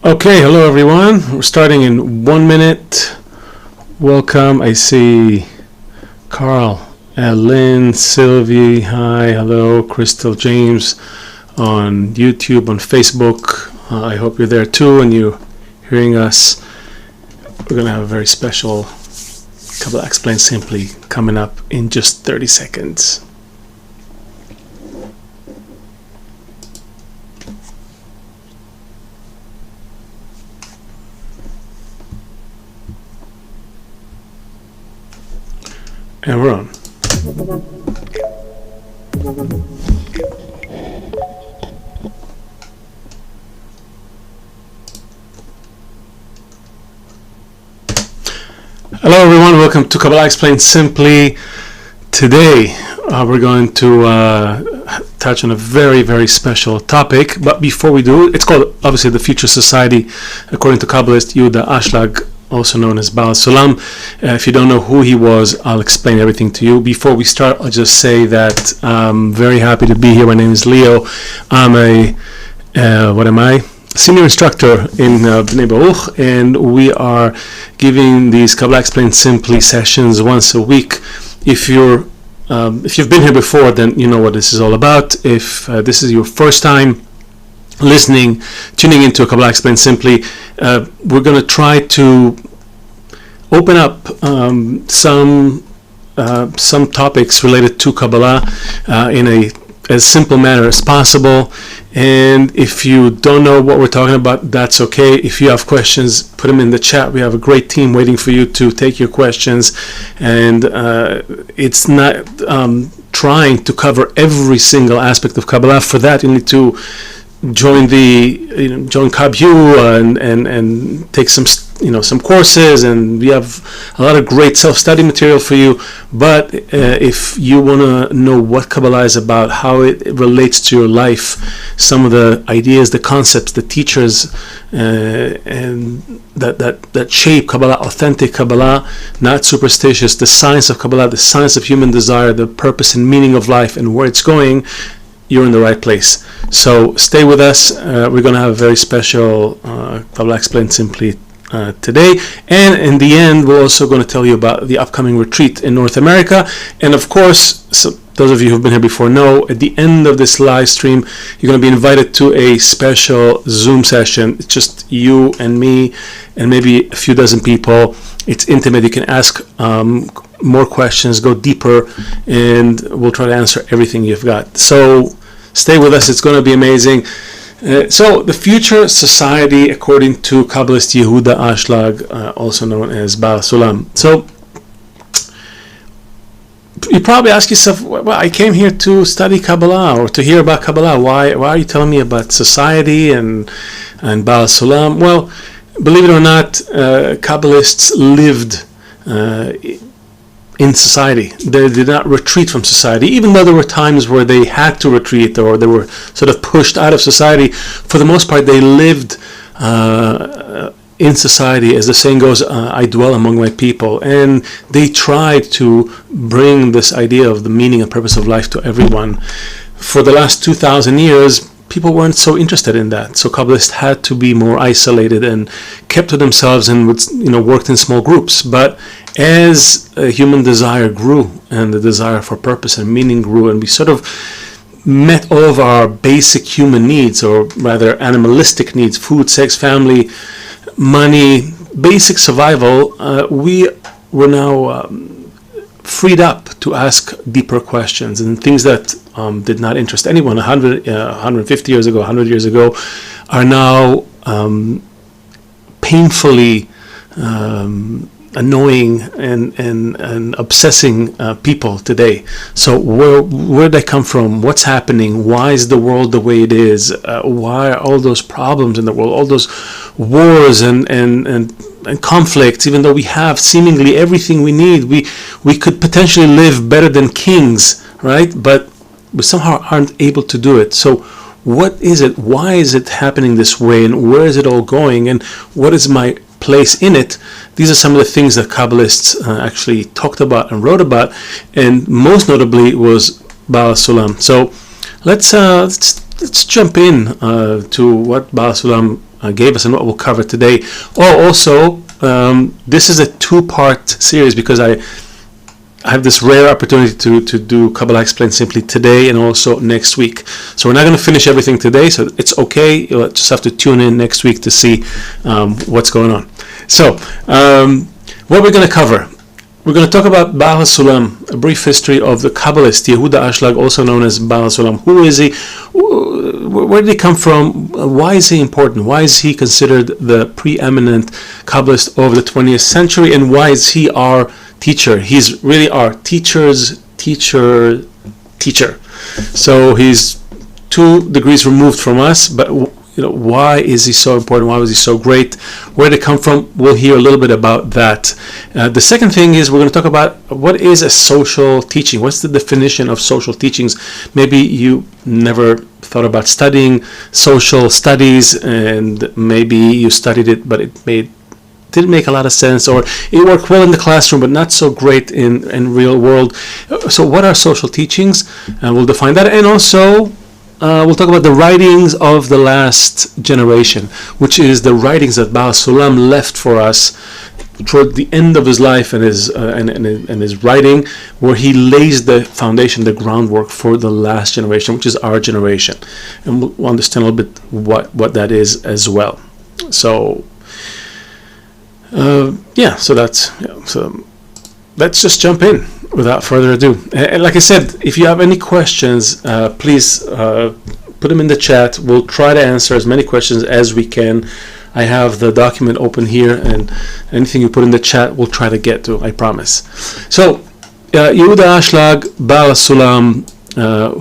Okay, hello everyone. We're starting in 1 minute. Welcome. I see Carl, Lynn, Sylvie, hi, hello, Crystal, James on YouTube, on Facebook. I hope you're there too and you're hearing us. We're going to have a very special Kabbalah Explained Simply coming up in just 30 seconds. And we're on. Hello everyone, welcome to Kabbalah Explained Simply. Today we're going to touch on a very, very special topic. But before we do, it's called obviously the Future Society according to Kabbalist Yehuda Ashlag, also known as Baal HaSulam. If you don't know who he was, I'll explain everything to you. Before we start, I'll just say that I'm very happy to be here. My name is Lio. I'm a senior instructor in Bnei Baruch, and we are giving these Kabbalah Explained Simply sessions once a week. If you've been here before, then you know what this is all about. If this is your first time tuning into Kabbalah Explained Simply, we're going to try to open up some topics related to Kabbalah in as simple manner as possible. And if you don't know what we're talking about, that's okay. If you have questions, put them in the chat. We have a great team waiting for you to take your questions. And it's not trying to cover every single aspect of Kabbalah. For that, you need to join KabU and take some courses, and we have a lot of great self-study material for you. But if you want to know what Kabbalah is about, how it relates to your life, some of the ideas, the concepts, the teachers, and that shape Kabbalah, authentic Kabbalah, not superstitious, the science of Kabbalah, the science of human desire, the purpose and meaning of life, and where it's going, you're in the right place. So stay with us. We're going to have a very special Kabbalah Explained Simply today. And in the end, we're also going to tell you about the upcoming retreat in North America. And of course, so those of you who've been here before know, at the end of this live stream, you're going to be invited to a special Zoom session. It's just you and me and maybe a few dozen people. It's intimate. You can ask more questions, go deeper, and we'll try to answer everything you've got. So stay with us. It's going to be amazing. So the Future Society according to Kabbalist Yehuda Ashlag, also known as Baal HaSulam. So you probably ask yourself, well, I came here to study Kabbalah or to hear about Kabbalah. Why are you telling me about society and Baal HaSulam? Well, believe it or not, Kabbalists lived in society. They did not retreat from society, even though there were times where they had to retreat or they were sort of pushed out of society. For the most part, they lived in society. As the saying goes, I dwell among my people. And they tried to bring this idea of the meaning and purpose of life to everyone. For the last 2,000 years, people weren't so interested in that. So Kabbalists had to be more isolated and kept to themselves and worked in small groups. But as human desire grew and the desire for purpose and meaning grew, and we sort of met all of our basic human needs, or rather animalistic needs, food, sex, family, money, basic survival, we were now freed up to ask deeper questions, and things that did not interest anyone 150 years ago, 100 years ago, are now painfully annoying and obsessing people today. So where did they come from? What's happening? Why is the world the way it is? Why are all those problems in the world, all those wars and conflicts? Even though we have seemingly everything we need, we could potentially live better than kings, right? But we somehow aren't able to do it. So what is it? Why is it happening this way? And where is it all going? And what is my place in it? These are some of the things that Kabbalists actually talked about and wrote about, and most notably was Baal HaSulam. So let's let's jump in to what Baal HaSulam gave us and what we'll cover today. Also, this is a two-part series because I have this rare opportunity to do Kabbalah Explained Simply today and also next week. So we're not going to finish everything today, so it's okay. You'll just have to tune in next week to see what's going on. So, what we're going to cover. We're going to talk about Baal HaSulam, a brief history of the Kabbalist Yehuda Ashlag, also known as Baal HaSulam. Who is he? Where did he come from? Why is he important? Why is he considered the preeminent Kabbalist of the 20th century? And why is he our teacher? He's really our teacher's teacher. So he's 2 degrees removed from us, but why is he so important? Why was he so great? Where did it come from? We'll hear a little bit about that. The second thing is we're going to talk about what is a social teaching. What's the definition of social teachings? Maybe you never thought about studying social studies, and maybe you studied it, but it didn't make a lot of sense, or it worked well in the classroom but not so great in real world. So what are social teachings? We'll define that, and also we'll talk about the writings of the last generation, which is the writings that Baal HaSulam left for us toward the end of his life and his writing, where he lays the foundation, the groundwork for the last generation, which is our generation, and we'll understand a little bit what that is as well. So so let's just jump in without further ado. And like I said, if you have any questions, please put them in the chat. We'll try to answer as many questions as we can. I have the document open here, and anything you put in the chat, we'll try to get to, I promise. So, Yehuda Ashlag, Baal HaSulam,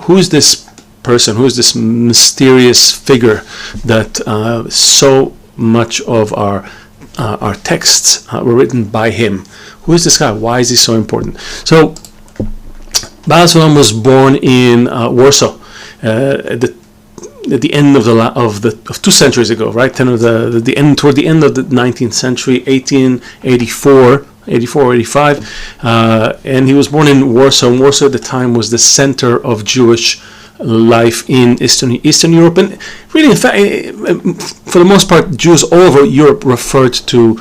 who's this person? Who's this mysterious figure that so much of our texts were written by him? Who is this guy? Why is he so important? So, Baal HaSulam was born in Warsaw at the end of 2 centuries ago, right? Toward the end of the 19th century, 1884, 85, and he was born in Warsaw. And Warsaw at the time was the center of Jewish life in Eastern Europe, and really, in fact, for the most part, Jews all over Europe referred to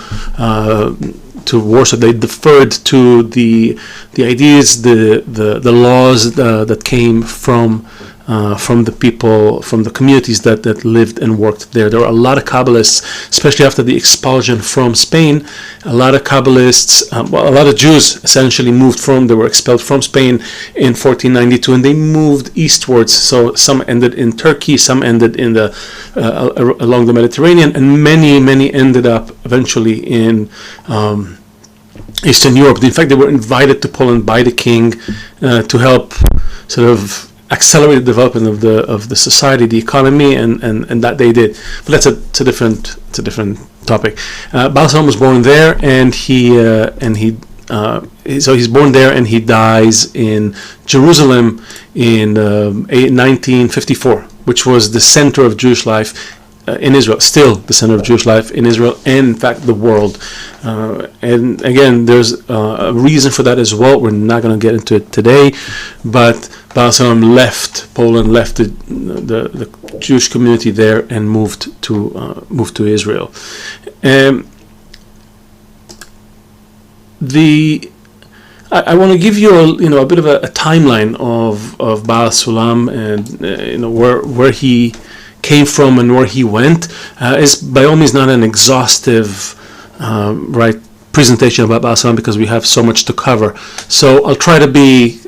Warsaw. They deferred to the ideas, the laws that came from the people, from the communities that lived and worked there. There were a lot of Kabbalists, especially after the expulsion from Spain. A lot of Kabbalists, a lot of Jews essentially they were expelled from Spain in 1492, and they moved eastwards. So some ended in Turkey, some ended in along the Mediterranean, and many ended up eventually in Eastern Europe. In fact, they were invited to Poland by the king to help sort of accelerate the development of the society, the economy, and that they did. But that's a different topic. Baal HaSulam was born there, and so he's born there, and he dies in Jerusalem in 1954, which was the center of Jewish life in Israel, still the center of Jewish life in Israel, and in fact the world. And again, there's a reason for that as well. We're not going to get into it today, but Baal HaSulam left Poland, left the Jewish community there, and moved to Israel. I want to give you a bit of a timeline of Baal HaSulam, and where he came from and where he went. Is by all means not an exhaustive presentation about Baal HaSulam, because we have so much to cover. So I'll try to be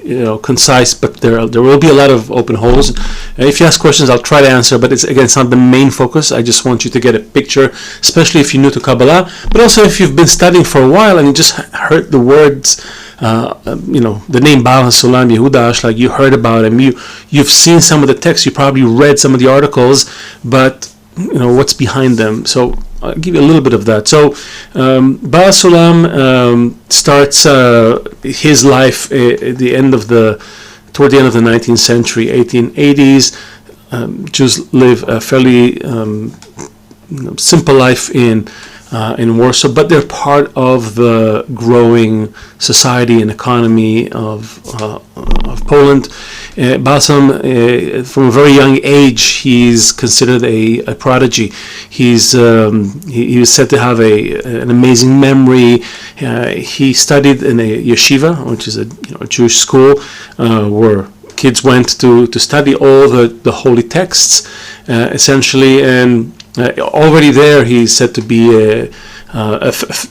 concise, but there will be a lot of open holes. If you ask questions, I'll try to answer, but it's not the main focus. I just want you to get a picture, especially if you're new to Kabbalah, but also if you've been studying for a while and you just heard the words, the name Baal HaSulam, Yehuda Ashlag, you heard about him, you've seen some of the texts, you probably read some of the articles, but what's behind them. So I'll give you a little bit of that. So Baal HaSulam starts his life toward the end of the 19th century, 1880s. Jews live a fairly simple life in Warsaw, but they're part of the growing society and economy of Poland. Baal HaSulam, from a very young age, he's considered a prodigy. He was said to have an amazing memory. He studied in a yeshiva, which is a Jewish school, where kids went to study all the holy texts, essentially, and already there he's said to be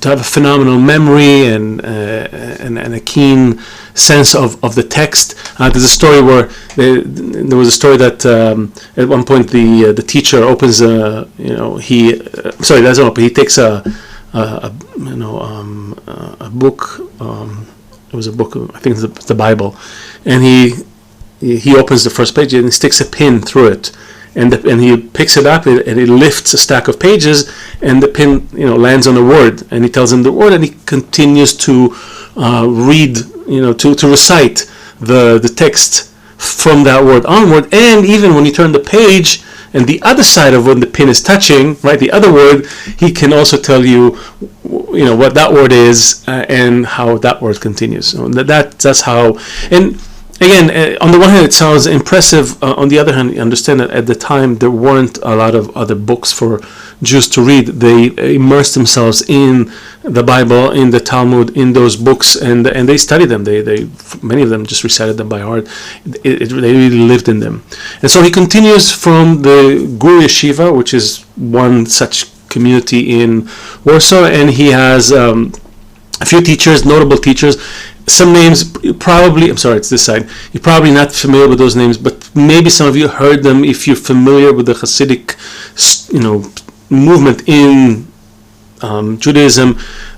to have a phenomenal memory and a keen sense of the text. There's a story where there was a story that at one point the teacher opens he takes a book. It was a book, I think it's the Bible, and he opens the first page and he sticks a pin through it, and he picks it up and it lifts a stack of pages, and the pin lands on a word, and he tells him the word, and he continues to read, to recite the text from that word onward. And even when you turn the page and the other side of when the pin is touching, right, the other word, he can also tell you what that word is and how that word continues. So that's how. And again, on the one hand, it sounds impressive. On the other hand, you understand that at the time there weren't a lot of other books for Jews to read. They immersed themselves in the Bible, in the Talmud, in those books, and they studied them. They many of them just recited them by heart. They really lived in them. And so he continues from the Gur Yeshiva, which is one such community in Warsaw, and he has a few teachers, notable teachers. Some names, probably, I'm sorry, it's this side. You're probably not familiar with those names, but maybe some of you heard them if you're familiar with the Hasidic, movement in Judaism,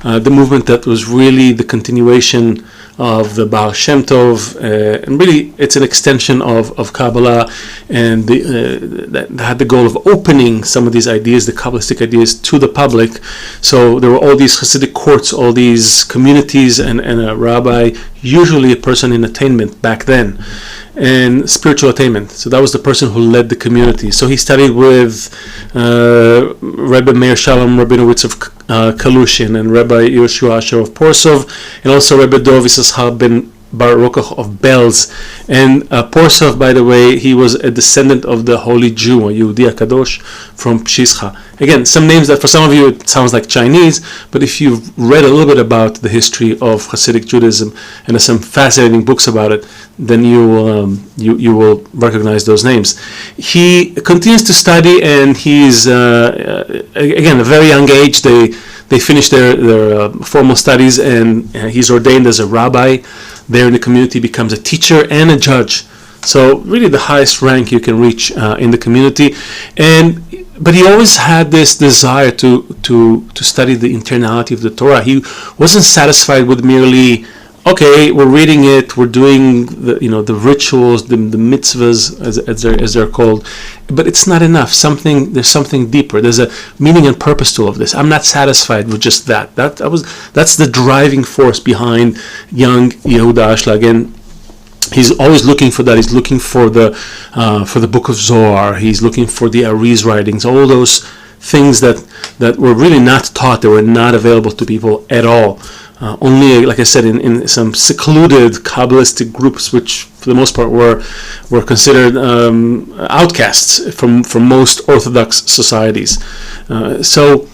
the movement that was really the continuation of the Baal Shem Tov, and really it's an extension of Kabbalah, and that had the goal of opening some of these ideas, the Kabbalistic ideas, to the public. So there were all these Hasidic courts, all these communities, and a rabbi, usually a person in attainment back then, and spiritual attainment. So that was the person who led the community. So he studied with Rebbe Meir Shalom Rabinowitz of Kalushin, and Rabbi Yoshua Asher of Porsov, and also Rebbe Dov Yisachar ben Baruch of Belz. And Porsov, by the way, he was a descendant of the holy Jew, a Yehudi Kadosh from Pshischa. Again, some names that for some of you it sounds like Chinese, but if you've read a little bit about the history of Hasidic Judaism, and there's some fascinating books about it, then you will recognize those names. He continues to study, and he's again, a very young age. They finish their formal studies, and he's ordained as a rabbi there in the community, becomes a teacher and a judge. So really the highest rank you can reach in the community. But he always had this desire to study the internality of the Torah. He wasn't satisfied with merely, okay, we're reading it, we're doing the rituals, the mitzvahs as they're called, but it's not enough. There's something deeper. There's a meaning and purpose to all of this. I'm not satisfied with just that. That's the driving force behind young Yehuda Ashlag, and he's always looking for that. He's looking for the Book of Zohar. He's looking for the Ari's writings. All those things that were really not taught. They were not available to people at all. Only, like I said, in some secluded Kabbalistic groups, which for the most part were considered outcasts from most Orthodox societies. So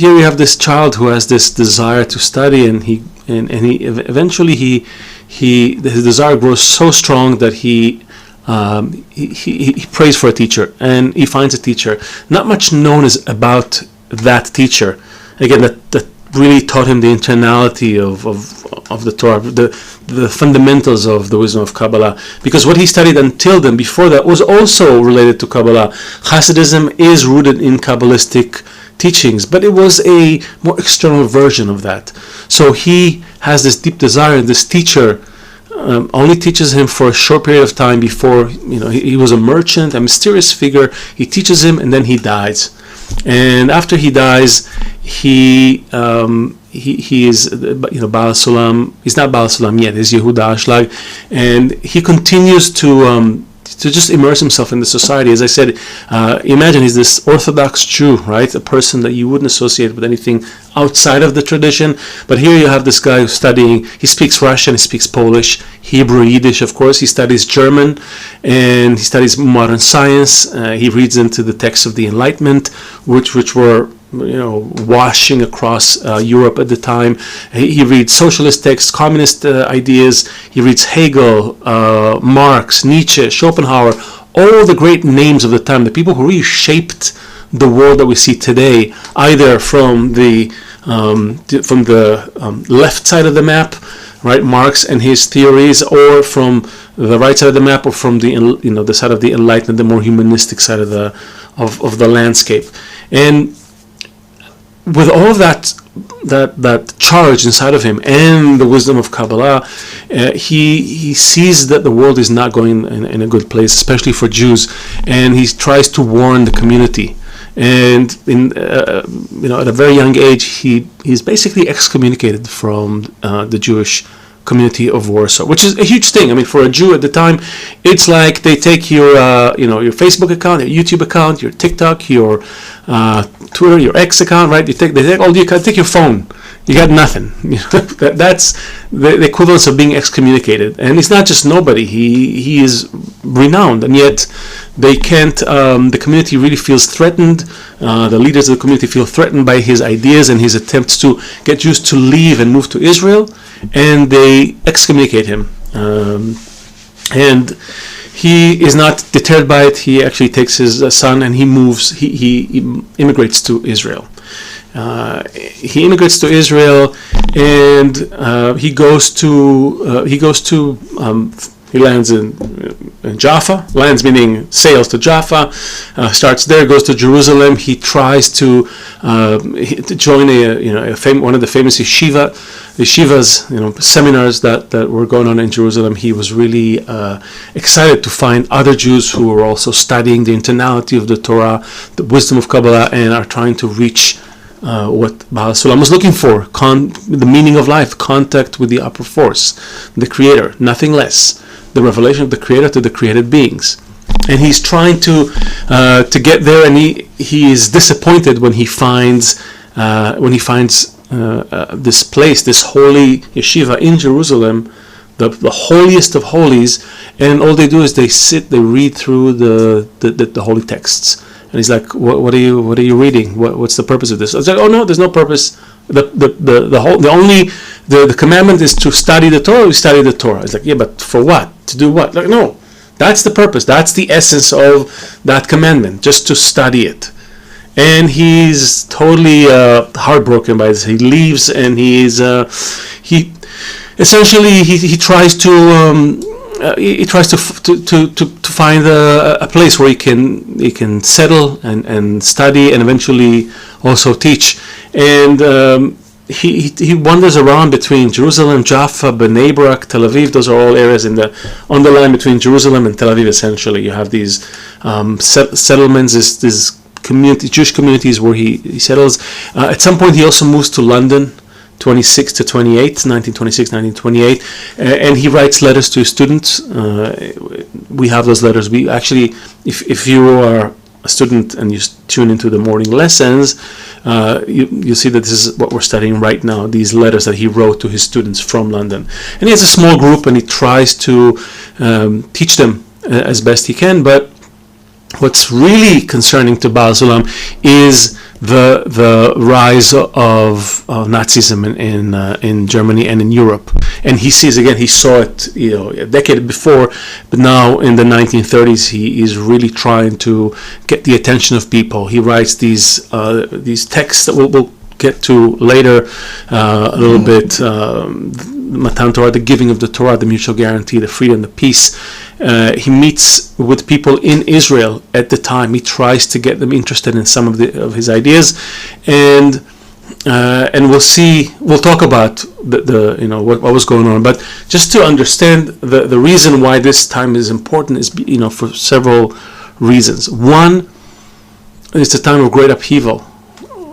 here we have this child who has this desire to study, and he eventually his desire grows so strong that he prays for a teacher, and he finds a teacher. Not much known is about that teacher. Again, that really taught him the internality of the Torah, the fundamentals of the wisdom of Kabbalah. Because what he studied until then, before that, was also related to Kabbalah. Hasidism is rooted in Kabbalistic teachings, but it was a more external version of that. So he has this deep desire, and this teacher only teaches him for a short period of time before, he was a merchant, a mysterious figure. He teaches him, and then he dies. And after he dies, he is, Baal HaSulam. He's not Baal HaSulam yet. He's Yehuda Ashlag, and he continues to to just immerse himself in the society. As I said, imagine he's this Orthodox Jew, right? A person that you wouldn't associate with anything outside of the tradition. But here you have this guy who's studying. He speaks Russian, he speaks Polish, Hebrew, Yiddish, of course. He studies German, and he studies modern science. He reads into the texts of the Enlightenment, which were washing across Europe at the time. He reads socialist texts, communist ideas. He reads Hegel, Marx, Nietzsche, Schopenhauer, all the great names of the time, the people who really shaped the world that we see today, either from the left side of the map, right, Marx and his theories, or from the right side of the map, or from the side of the Enlightenment, the more humanistic side of the landscape. And with all of that charge inside of him and the wisdom of Kabbalah, he sees that the world is not going in a good place, especially for Jews, and he tries to warn the community. And at a very young age, he's basically excommunicated from the Jewish community of Warsaw, which is a huge thing. I mean, for a Jew at the time, it's like they take your your Facebook account, your YouTube account, your TikTok, your Twitter, your X account, right? They take all you can take your phone. You got nothing. That's the equivalence of being excommunicated. And it's not just nobody. He is renowned, and yet they can't. The community really feels threatened. The leaders of the community feel threatened by his ideas and his attempts to get Jews to leave and move to Israel, and they excommunicate him. And he is not deterred by it. He actually takes his son and he moves. He immigrates to Israel. He immigrates to Israel, and he lands in Jaffa. Lands meaning sails to Jaffa. Starts there, goes to Jerusalem. He tries to join one of the famous yeshivas, seminars that were going on in Jerusalem. He was really excited to find other Jews who were also studying the internality of the Torah, the wisdom of Kabbalah, and are trying to reach what Baal HaSulam was looking for, the meaning of life, contact with the upper force, the Creator, nothing less, the revelation of the Creator to the created beings. And he's trying to get there, and he is disappointed when he finds this place, this holy yeshiva in Jerusalem, the holiest of holies, and all they do is they read through the holy texts. And he's like, what are you reading? What's the purpose of this? I was like, oh no, there's no purpose. The commandment is to study the Torah. We study the Torah. It's like, yeah, but for what? To do what? Like, no, that's the purpose. That's the essence of that commandment, just to study it. And he's totally heartbroken by this. He leaves, and he tries to find a place where he can settle and study and eventually also teach. And he wanders around between Jerusalem, Jaffa, Bnei Brak, Tel Aviv. Those are all areas on the line between Jerusalem and Tel Aviv. Essentially, you have these settlements, these Jewish communities where he settles. At some point, he also moves to London. 1926, 1928, and he writes letters to his students. We have those letters. We actually, if you are a student and you tune into the morning lessons, you see that this is what we're studying right now, these letters that he wrote to his students from London. And he has a small group, and he tries to teach them as best he can. But what's really concerning to Baal HaSulam is the rise of Nazism in Germany and in Europe. And he saw it a decade before, but now in the 1930s he is really trying to get the attention of people. He writes these texts that we'll get to later a little bit. Matan Torah, the giving of the Torah, the mutual guarantee, the freedom, the peace. He meets with people in Israel at the time. He tries to get them interested in some of his ideas, and we'll talk about what was going on. But just to understand the reason why this time is important is for several reasons. One, it's a time of great upheaval.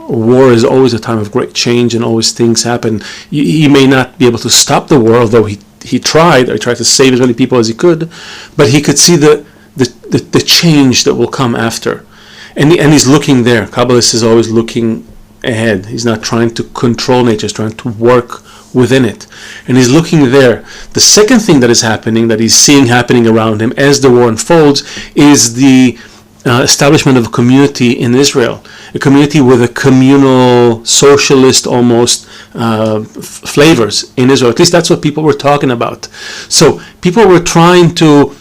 War is always a time of great change, and always things happen. He may not be able to stop the war, although he tried to save as many people as he could, but he could see the the change that will come after. And he's looking there. Kabbalist is always looking ahead. He's not trying to control nature, he's trying to work within it. And he's looking there. The second thing that is happening, that he's seeing happening around him as the war unfolds, is the establishment of a community in Israel. A community with a communal, socialist almost flavors in Israel. At least that's what people were talking about. So people were trying to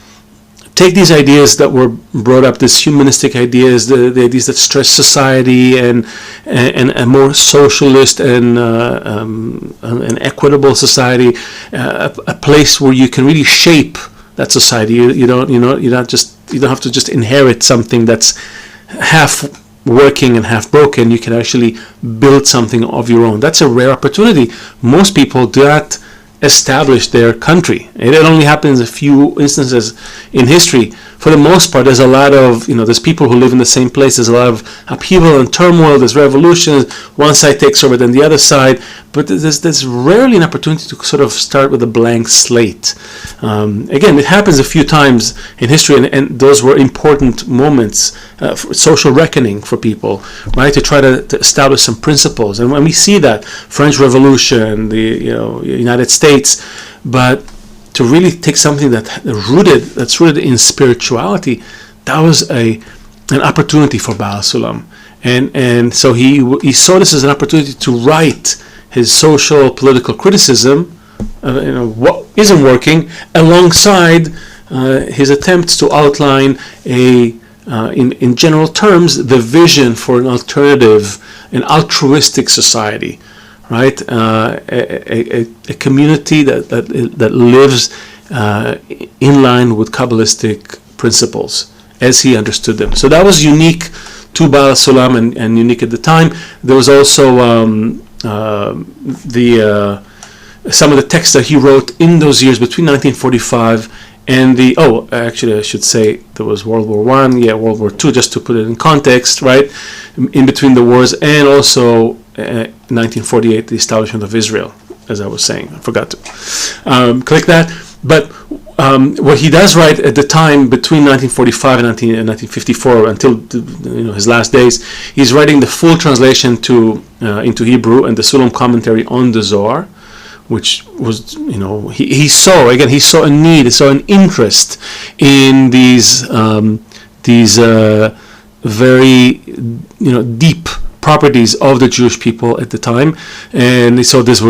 take these ideas that were brought up, these humanistic ideas, the ideas that stress society and a more socialist and an equitable society, a place where you can really shape that society. You don't have to just inherit something that's half working and half broken. You can actually build something of your own. That's a rare opportunity. Most people do not establish their country. It only happens a few instances in history. For the most part, there's a lot of, there's people who live in the same place. There's a lot of upheaval and turmoil. There's revolutions. One side takes over, then the other side. But there's rarely an opportunity to sort of start with a blank slate. Again, it happens a few times in history, and those were important moments, for social reckoning for people, right? To try to establish some principles. And when we see that, French Revolution, the United States, but to really take something that's rooted in spirituality, that was an opportunity for Baal HaSulam. And so he saw this as an opportunity to write his social political criticism, what isn't working, alongside his attempts to outline in general terms the vision for an alternative, an altruistic society, right? A community that lives in line with Kabbalistic principles as he understood them. So that was unique to Baal HaSulam and unique at the time. There was also some of the texts that he wrote in those years between 1945 and actually I should say there was World War I, World War II, just to put it in context, right? In between the wars, and also 1948, the establishment of Israel, as I was saying. I forgot to click that. But what he does write at the time between 1945 and 1954 until his last days, he's writing the full translation into Hebrew and the Sulam commentary on the Zohar, which was, he saw a need, he saw an interest in these very deep properties of the Jewish people at the time, and so there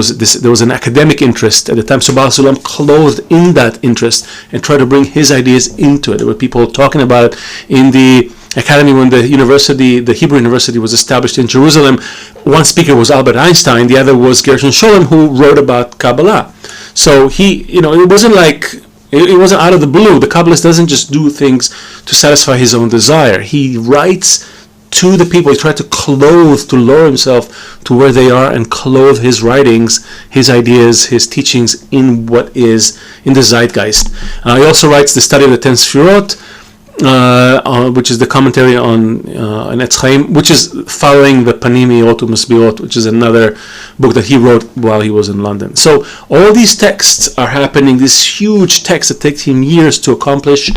was an academic interest at the time. So Baal HaSulam clothed in that interest and tried to bring his ideas into it. There were people talking about it in the academy when the Hebrew University was established in Jerusalem. One speaker was Albert Einstein, the other was Gershon Scholem, who wrote about Kabbalah. So it wasn't like it wasn't out of the blue. The Kabbalist doesn't just do things to satisfy his own desire. He writes to the people. He tried to lower himself to where they are and clothe his writings, his ideas, his teachings in what is in the zeitgeist. He also writes the study of the 10 Sfirot, which is the commentary on Etz Chaim, which is following the Panimi Otu Masbirot, which is another book that he wrote while he was in London. So all these texts are happening, this huge text that takes him years to accomplish,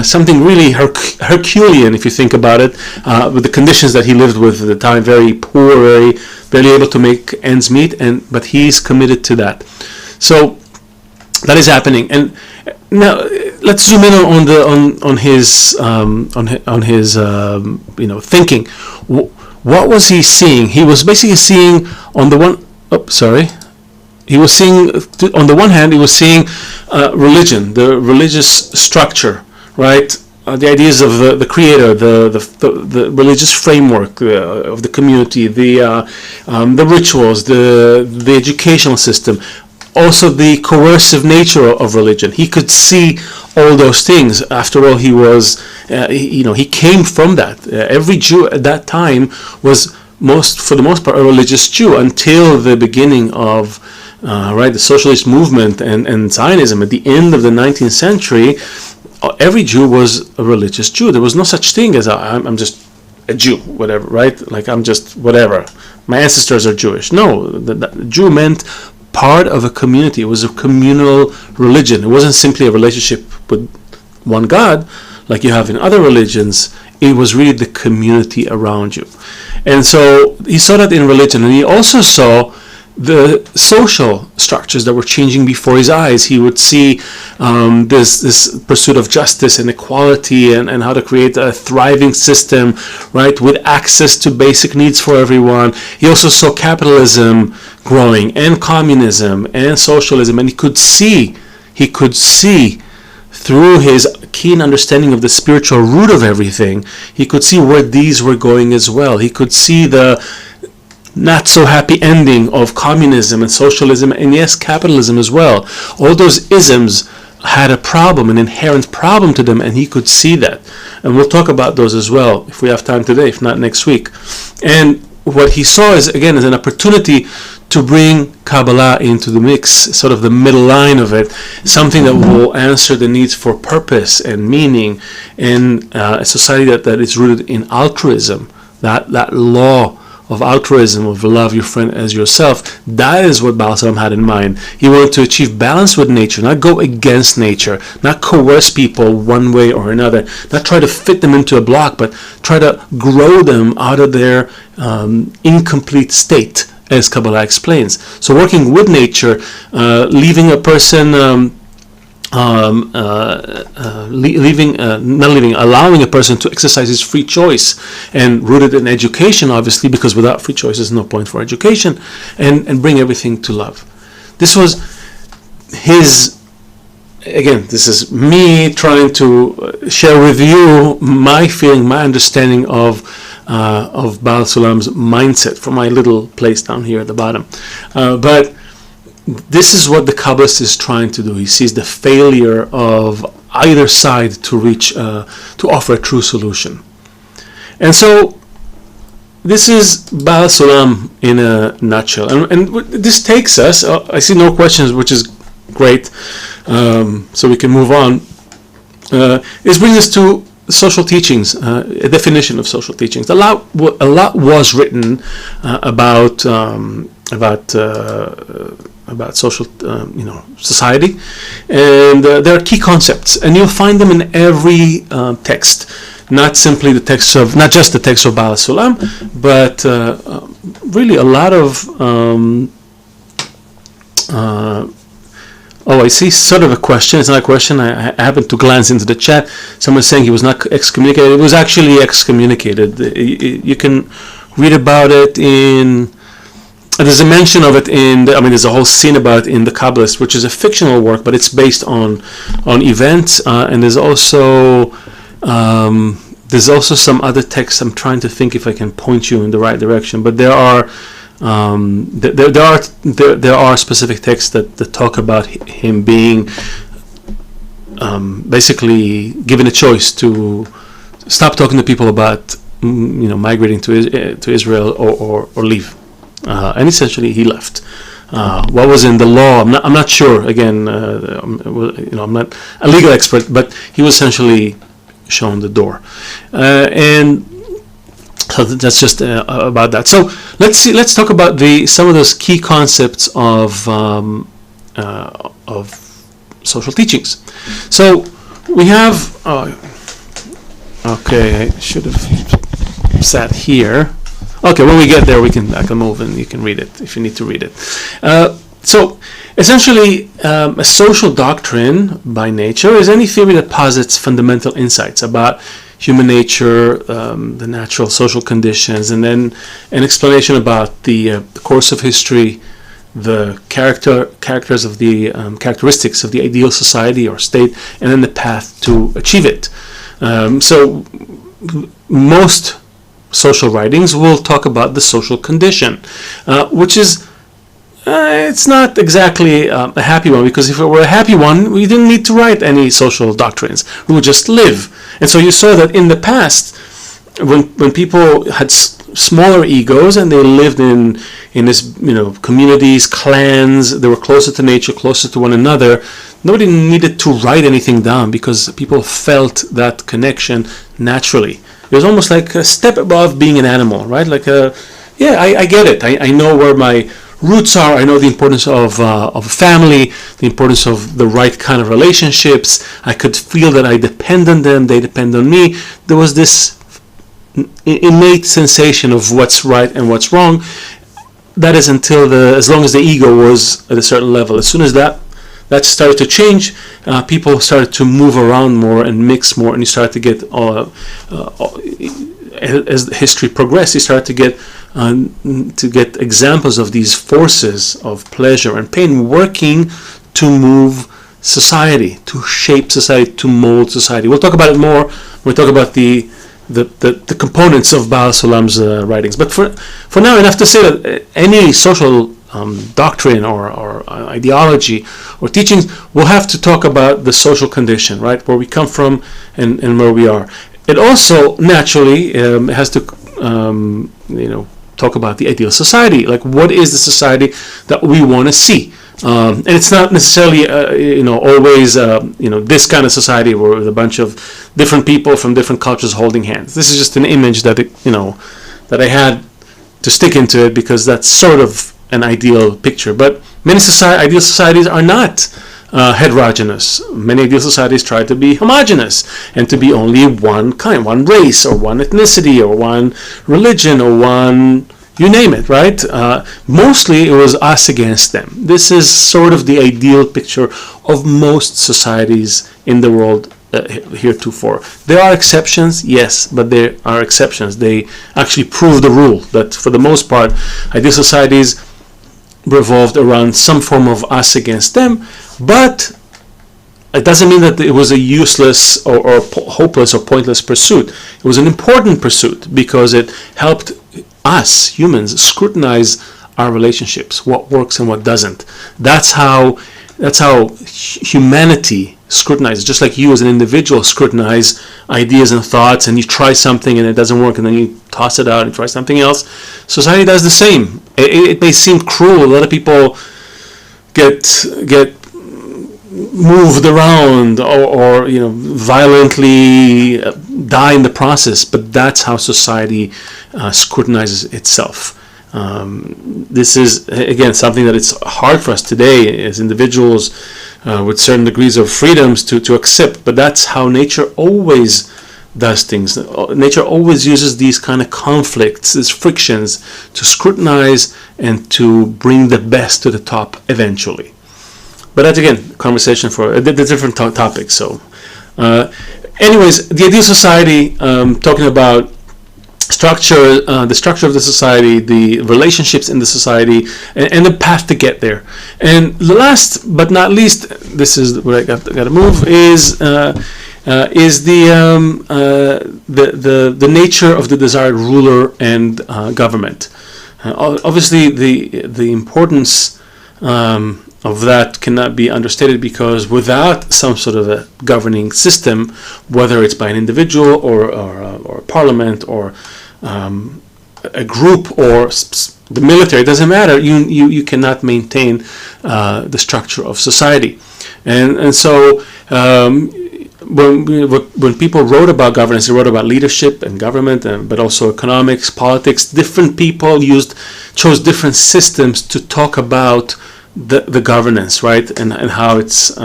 something really Herculean if you think about it, with the conditions that he lived with at the time, very poor, barely able to make ends meet, but he's committed to that. So that is happening. And now let's zoom in on his thinking. What was he seeing? He was basically seeing on the one. He was seeing on the one hand, he was seeing religion, the religious structure, right? The ideas of the creator, the religious framework of the community, the rituals, the educational system. Also the coercive nature of religion. He could see all those things. After all, he was, he came from that. Every Jew at that time was for the most part, a religious Jew until the beginning of the socialist movement and Zionism at the end of the 19th century. Every Jew was a religious Jew. There was no such thing as I'm just a Jew, whatever, right? Like I'm just whatever. My ancestors are Jewish. No, the Jew meant part of a community. It was a communal religion. It wasn't simply a relationship with one God, like you have in other religions. It was really the community around you. And so he saw that in religion, and he also saw the social structures that were changing before his eyes. He would see this pursuit of justice and equality, and how to create a thriving system, right, with access to basic needs for everyone. He also saw capitalism growing, and communism, and socialism, and he could see through his keen understanding of the spiritual root of everything, he could see where these were going as well. He could see the not so happy ending of communism and socialism, and yes, capitalism as well. All those isms had a problem, an inherent problem to them, and he could see that. And we'll talk about those as well if we have time today, if not next week. And what he saw is, again, is an opportunity to bring Kabbalah into the mix, sort of the middle line of it, something that will answer the needs for purpose and meaning in a society that is rooted in altruism, that law of altruism, of love your friend as yourself. That is what Baal HaSulam had in mind. He wanted to achieve balance with nature, not go against nature, not coerce people one way or another, not try to fit them into a block, but try to grow them out of their incomplete state, as Kabbalah explains. So working with nature, leaving a person allowing a person to exercise his free choice, and rooted in education, obviously, because without free choice there's no point for education, and bring everything to love. This was his, again, this is me trying to share with you my feeling, my understanding of Baal HaSulam's mindset from my little place down here at the bottom. But this is what the Kabbalist is trying to do. He sees the failure of either side to reach, to offer a true solution. And so this is Baal HaSulam in a nutshell. And this takes us, I see no questions, which is great, so we can move on. This brings us to social teachings, a definition of social teachings. A lot was written about social, society, and there are key concepts, and you'll find them in every text. Not simply the text of, not just the text of Baal HaSulam, but really a lot of. I see sort of a question. It's not a question. I happened to glance into the chat. Someone's saying he was not excommunicated. It was actually excommunicated. You can read about it in. There's a mention of it in. There's a whole scene about it in the Kabbalist, which is a fictional work, but it's based on events. And there's also some other texts. I'm trying to think if I can point you in the right direction, but there are. There are specific texts that talk about him being basically given a choice to stop talking to people about migrating to Israel or leave, and essentially he left. What was in the law? I'm not sure. Again, I'm not a legal expert, but he was essentially shown the door, and. So that's just about that. So let's talk about some of those key concepts of social teachings. So we have. Okay, I should have sat here. Okay, when we get there, I can move and you can read it if you need to read it. So essentially, a social doctrine by nature is any theory that posits fundamental insights about human nature, the natural social conditions, and then an explanation about the course of history, the characters of the characteristics of the ideal society or state, and then the path to achieve it. So most social writings will talk about the social condition, which is it's not exactly a happy one, because if it were a happy one, we didn't need to write any social doctrines. We would just live. And so you saw that in the past, when people had smaller egos and they lived in this, communities, clans, they were closer to nature, closer to one another, nobody needed to write anything down because people felt that connection naturally. It was almost like a step above being an animal, right? Like I get it. I know where my roots are. I know the importance of a family, the importance of the right kind of relationships. I could feel that I depend on them, they depend on me. There was this innate sensation of what's right and what's wrong. That is as long as the ego was at a certain level. As soon as that started to change, people started to move around more and mix more, and you started to get, as history progressed, you started to get examples of these forces of pleasure and pain working to move society, to shape society, to mold society. We'll talk about it more when we talk about the components of Baal HaSulam's writings. But for now, enough to say that any social doctrine or ideology or teachings will have to talk about the social condition, right, where we come from and where we are. It also naturally has to talk about the ideal society, like what is the society that we want to see. And it's not necessarily always this kind of society where with a bunch of different people from different cultures holding hands. This is just an image that that I had to stick into it because that's sort of an ideal picture. But many ideal societies are not heterogeneous. Many ideal societies try to be homogeneous and to be only one kind, one race or one ethnicity or one religion or one, you name it, right? Mostly it was us against them. This is sort of the ideal picture of most societies in the world heretofore. There are exceptions, yes, but there are exceptions. They actually prove the rule that for the most part, ideal societies revolved around some form of us against them, but it doesn't mean that it was a useless or hopeless or pointless pursuit. It was an important pursuit because it helped us, humans, scrutinize our relationships, what works and what doesn't. That's how humanity scrutinizes, just like you as an individual scrutinize ideas and thoughts, and you try something and it doesn't work, and then you toss it out and try something else. Society does the same. It may seem cruel. A lot of people get moved around or violently die in the process, but that's how society scrutinizes itself. This is again something that it's hard for us today as individuals with certain degrees of freedoms to accept, but that's how nature always does things. Nature always uses these kind of conflicts, these frictions, to scrutinize and to bring the best to the top eventually. But that's again conversation for the different topics. So anyways, the ideal society, talking about structure, the structure of the society, the relationships in the society, and the path to get there. And last but not least, this is where I got to move, is the nature of the desired ruler and government. Obviously, the importance of that cannot be understated, because without some sort of a governing system, whether it's by an individual or a parliament or a group or the military, it doesn't matter. You cannot maintain the structure of society, and so when people wrote about governance, they wrote about leadership and government, but also economics, politics. Different people chose different systems to talk about the governance, right, and how it's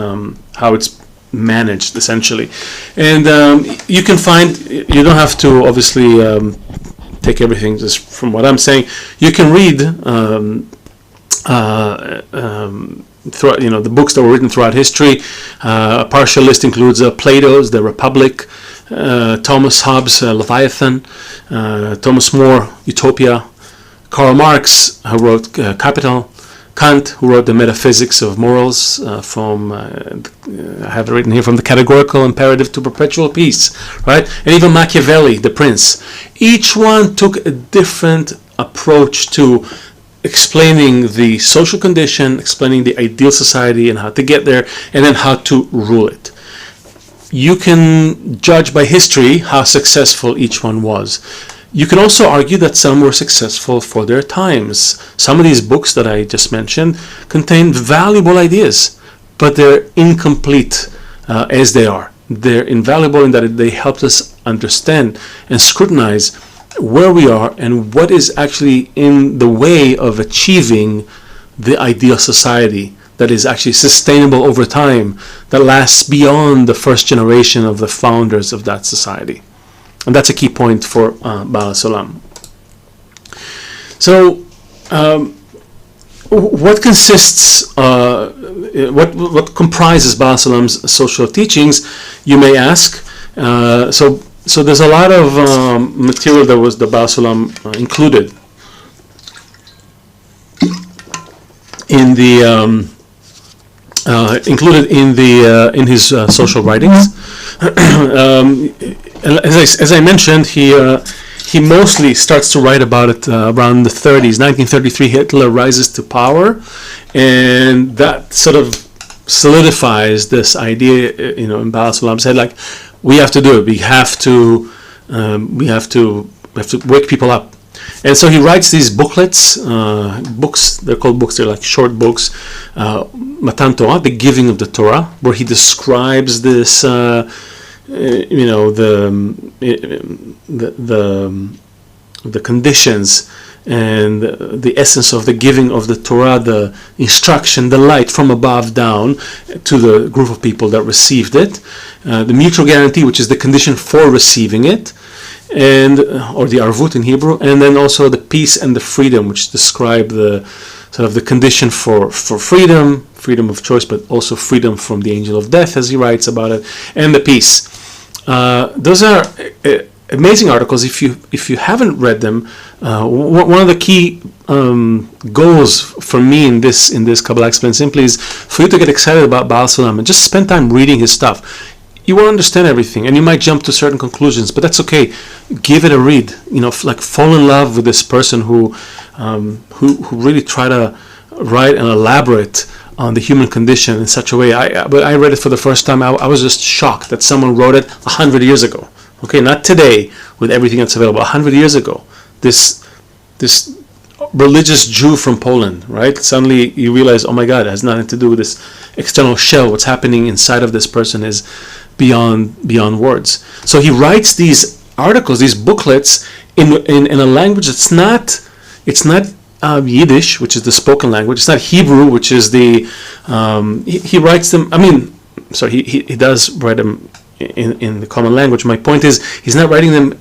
managed essentially. And you can find, you don't have to obviously take everything just from what I'm saying. You can read throughout, the books that were written throughout history. A partial list includes Plato's The Republic, Thomas Hobbes' Leviathan, Thomas More, Utopia, Karl Marx, who wrote Capital, Kant, who wrote the Metaphysics of Morals, I have it written here, from the categorical imperative to perpetual peace, right? And even Machiavelli, The Prince. Each one took a different approach to explaining the social condition, explaining the ideal society and how to get there, and then how to rule it. You can judge by history how successful each one was. You can also argue that some were successful for their times. Some of these books that I just mentioned contain valuable ideas, but they're incomplete as they are. They're invaluable in that they helped us understand and scrutinize where we are and what is actually in the way of achieving the ideal society that is actually sustainable over time, that lasts beyond the first generation of the founders of that society. And that's a key point for Baal HaSulam. So, what consists, what comprises Baal HaSulam's social teachings, you may ask. So there's a lot of material that was the Baal HaSulam included in the in his social writings. As I mentioned, he mostly starts to write about it around the 30s. 1933, Hitler rises to power, and that sort of solidifies this idea, in Baal HaSulam's head, like, we have to do it. We have to wake people up. And so he writes these booklets, books. They're called books. They're like short books. Matan Torah, the giving of the Torah, where he describes this, the conditions and the essence of the giving of the Torah, the instruction, the light from above down to the group of people that received it, the mutual guarantee, which is the condition for receiving it, and or the arvut in Hebrew, and then also the peace and the freedom, which describe the sort of the condition for freedom of choice, but also freedom from the angel of death, as he writes about it, and the peace. Those are amazing articles. If you haven't read them, one of the key goals for me in this Kabbalah Explained Simply is for you to get excited about Baal HaSulam and just spend time reading his stuff. You won't understand everything, and you might jump to certain conclusions, but that's okay. Give it a read. Like fall in love with this person who really try to write and elaborate on the human condition in such a way. But I read it for the first time. I was just shocked that someone wrote it 100 years ago. Okay, not today with everything that's available. 100 years ago, this religious Jew from Poland, right? Suddenly you realize, oh my God, it has nothing to do with this external shell. What's happening inside of this person is beyond words. So he writes these articles, these booklets, in a language that's not Yiddish, which is the spoken language. It's not Hebrew, which is the he writes them. He does write them in the common language. My point is, he's not writing them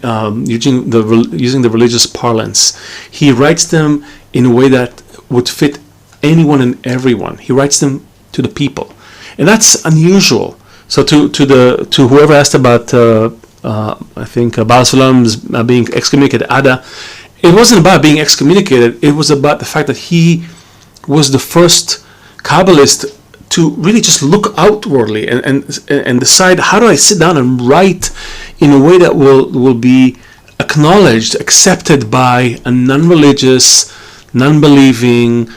using the religious parlance. He writes them in a way that would fit anyone and everyone. He writes them to the people, and that's unusual. So to whoever asked about I think Baal HaSulam's being excommunicated, Ada, it wasn't about being excommunicated. It was about the fact that he was the first Kabbalist to really just look outwardly and decide, how do I sit down and write in a way that will be acknowledged, accepted by a non-religious, non-believing,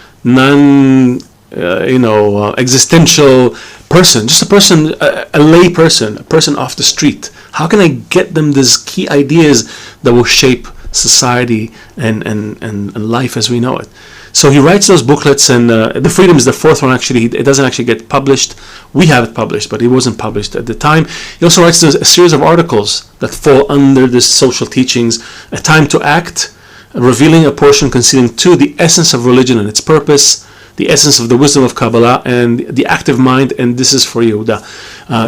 existential person, just a person, a lay person, a person off the street. How can I get them these key ideas that will shape society and life as we know it? So he writes those booklets, and The Freedom is the fourth one. Actually, it doesn't actually get published. We have it published, but it wasn't published at the time. He also writes a series of articles that fall under this social teachings: A Time to Act, revealing a portion concealing two, the essence of religion and its purpose, the essence of the wisdom of Kabbalah, and the active mind, and this is for Yehuda.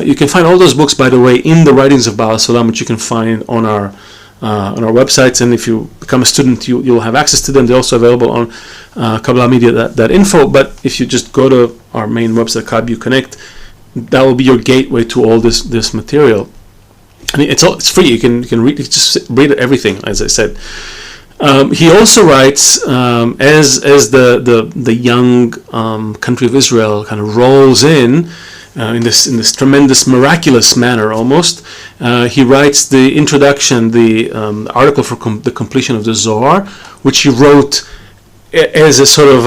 You can find all those books, by the way, in the writings of Baal HaSulam, which you can find on our websites, and if you become a student, you'll have access to them. They're also available on KabbalahMedia.info. But if you just go to our main website, KabU Connect, that will be your gateway to all this material. And it's free. You can read. You just read everything, as I said. He also writes as the young country of Israel kind of rolls in this tremendous, miraculous manner almost. He writes the introduction, the article for the completion of the Zohar, which he wrote as a sort of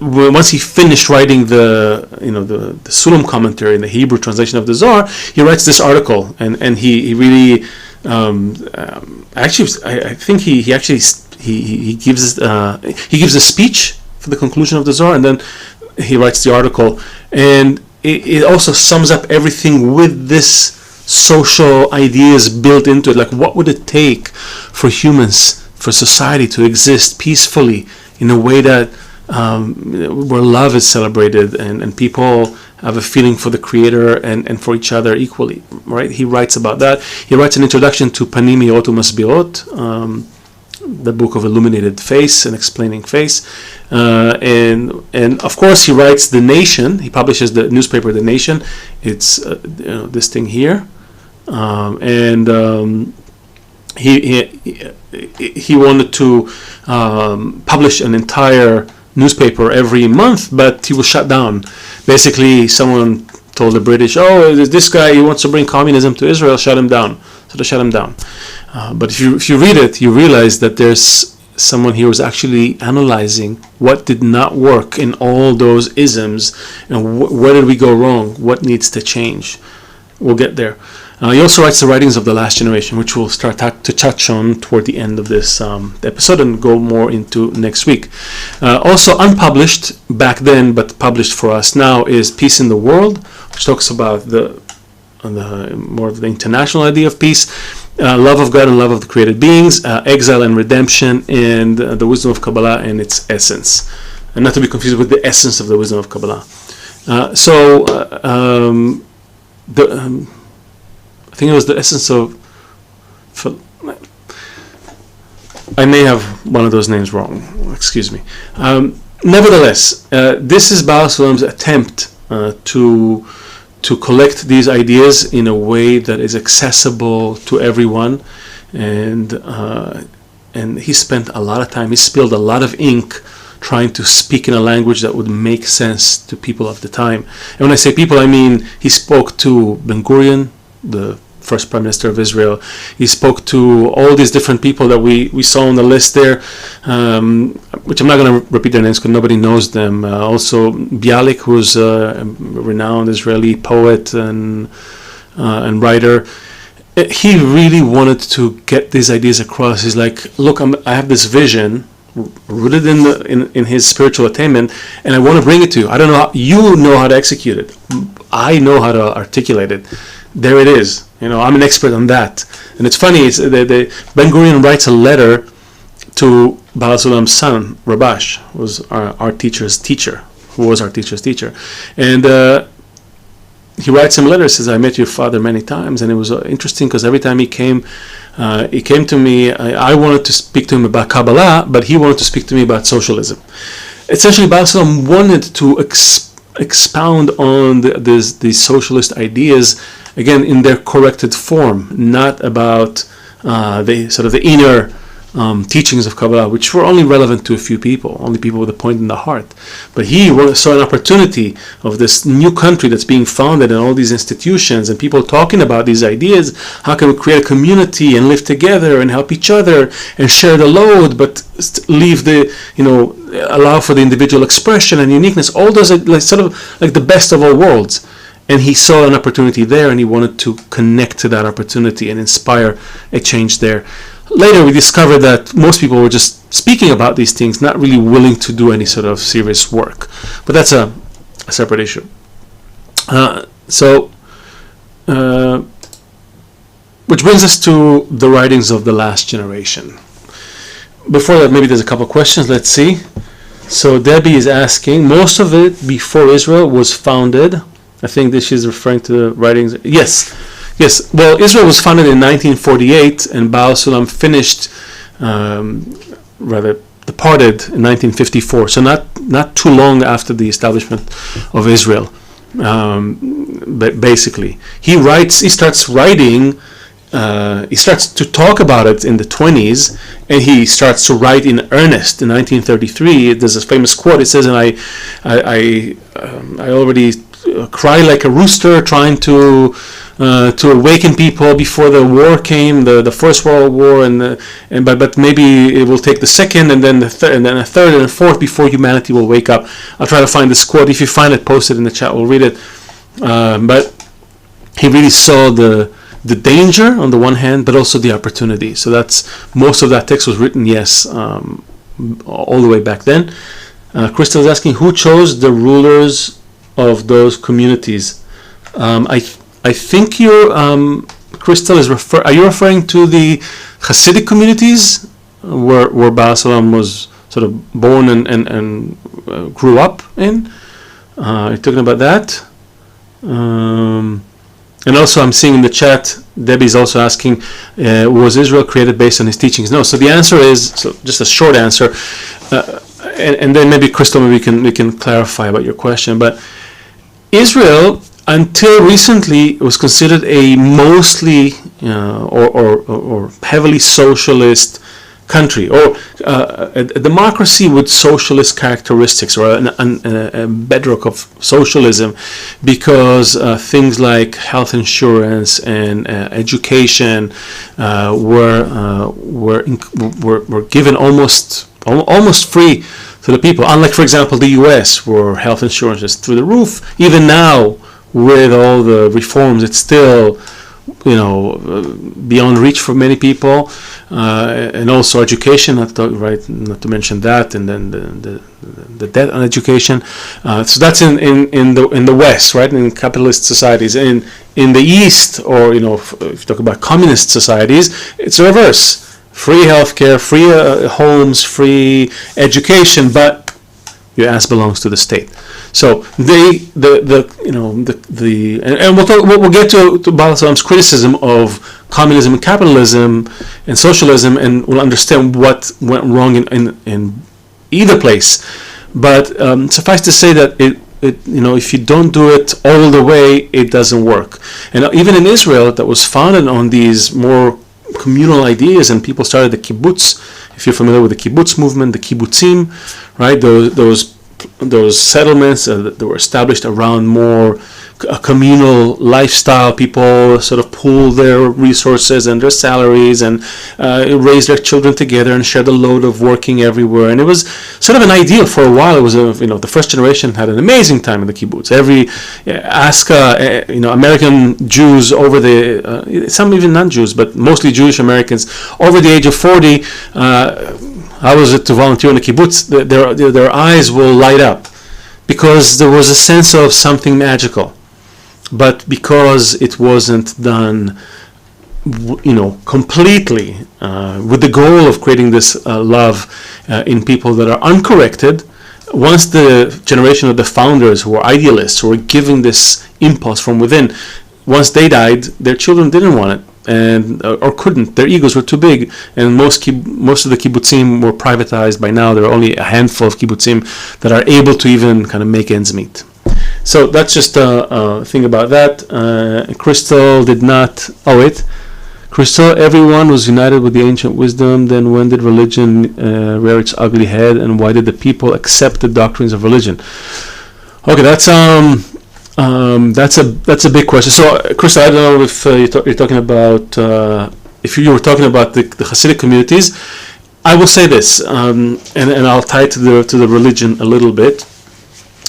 once he finished writing the Sulam commentary and the Hebrew translation of the Zohar, he writes this article, and he really I think he gives a speech for the conclusion of the Zohar, and then he writes the article, and it also sums up everything with this social ideas built into it. Like, what would it take for humans for society to exist peacefully in a way that where love is celebrated and people have a feeling for the Creator and for each other equally, right? He writes about that. He writes an introduction to Panim Me'ot U'Masbirot, the book of Illuminated Face and Explaining Face, and of course he writes The Nation. He publishes the newspaper The Nation. It's this thing here, and he wanted to publish an entire newspaper every month, but he was shut down. Basically, someone told the British, "Oh, this guy, he wants to bring communism to Israel. Shut him down." So they shut him down. But if you read it, you realize that there's someone here who's actually analyzing what did not work in all those isms, and where did we go wrong? What needs to change? We'll get there. He also writes the writings of the last generation, which we'll start to touch on toward the end of this episode and go more into next week. Also unpublished back then, but published for us now, is Peace in the World, which talks about the more of the international idea of peace, love of God and love of the created beings, exile and redemption, and the wisdom of Kabbalah and its essence. And not to be confused with the essence of the wisdom of Kabbalah. I think it was the essence of... I may have one of those names wrong. Excuse me. Nevertheless, this is Baal HaSulam's attempt to collect these ideas in a way that is accessible to everyone, and he spent a lot of time. He spilled a lot of ink trying to speak in a language that would make sense to people of the time. And when I say people, I mean he spoke to Ben Gurion, the first Prime Minister of Israel. He spoke to all these different people that we saw on the list there, which I'm not going to repeat their names because nobody knows them. Also Bialik, who's a renowned Israeli poet and writer. He really wanted to get these ideas across. He's like, look, I have this vision rooted in his spiritual attainment, and I want to bring it to you. I don't know how you know how to execute it. I know how to articulate it. There it is. I'm an expert on that. And it's funny. Ben Gurion writes a letter to Baal HaSulam's son, Rabash, who was our teacher's teacher, and he writes him a letter. Says, "I met your father many times," and it was interesting because every time he came to me. I wanted to speak to him about Kabbalah, but he wanted to speak to me about socialism. Essentially, Baal HaSulam wanted to expound on these socialist ideas, again in their corrected form, not about the inner teachings of Kabbalah, which were only relevant to a few people, only people with a point in the heart. But he saw an opportunity of this new country that's being founded and all these institutions and people talking about these ideas. How can we create a community and live together and help each other and share the load, but leave allow for the individual expression and uniqueness? All those are sort of like the best of all worlds. And he saw an opportunity there, and he wanted to connect to that opportunity and inspire a change there. Later, we discovered that most people were just speaking about these things, not really willing to do any sort of serious work. But that's a separate issue. Which brings us to the writings of the last generation. Before that, maybe there's a couple of questions. Let's see. So Debbie is asking, most of it before Israel was founded. I think this is referring to the writings. Yes. Well, Israel was founded in 1948, and Baal HaSulam departed in 1954. So not too long after the establishment of Israel. But basically, he starts writing. He starts to talk about it in the 20s, and he starts to write in earnest in 1933. There's a famous quote. It says, "And I already cry like a rooster, trying to awaken people before the war came, the First World War, but maybe it will take the second, and then the third, and then a third, and a fourth before humanity will wake up." I'll try to find this quote. If you find it, post it in the chat. We'll read it. But he really saw the danger on the one hand, but also the opportunity. So that's most of that text was written, all the way back then. Crystal is asking, who chose the rulers of those communities? I think you're, Crystal, are you referring to the Hasidic communities? where Baal HaSulam was sort of born and grew up in. You're talking about that. And also I'm seeing in the chat, Debbie's also asking, was Israel created based on his teachings? No. So the answer is, so just a short answer, and then maybe Crystal, we can clarify about your question. But Israel, until recently, was considered a mostly or heavily socialist country, or a democracy with socialist characteristics, or a bedrock of socialism, because things like health insurance and education were given almost free to the people. Unlike, for example, the U.S., where health insurance is through the roof. Even now, with all the reforms, it's still beyond reach for many people, and also education, not to mention that, and then the debt on education. So that's in the West, right? In capitalist societies. In the East, or if you talk about communist societies, it's the reverse: free healthcare, free homes, free education, but your ass belongs to the state. So and we'll get to Baal HaSulam's criticism of communism and capitalism and socialism, and we'll understand what went wrong in either place. But suffice to say that it if you don't do it all the way, it doesn't work. And even in Israel, that was founded on these more communal ideas, and people started the kibbutz. If you're familiar with the kibbutz movement, the kibbutzim, right? Those settlements that were established around more a communal lifestyle. People sort of pool their resources and their salaries and raise their children together and share the load of working everywhere. And it was sort of an ideal for a while. It was the first generation had an amazing time in the kibbutz. American Jews over some even non-Jews, but mostly Jewish Americans over the age of 40. How was it to volunteer in the kibbutz? Their eyes will light up because there was a sense of something magical. But because it wasn't done, completely with the goal of creating this love in people that are uncorrected, once the generation of the founders who were idealists, who were giving this impulse from within, once they died, their children didn't want it. Or couldn't. Their egos were too big, and most of the kibbutzim were privatized. By now, there are only a handful of kibbutzim that are able to even kind of make ends meet. So that's just a thing about that. Crystal did not. Crystal, everyone was united with the ancient wisdom. Then when did religion rear its ugly head, and why did the people accept the doctrines of religion? Okay, that's a big question. So, Crystal, I don't know if you're talking about if you were talking about the Hasidic communities. I will say this, and I'll tie it to the religion a little bit,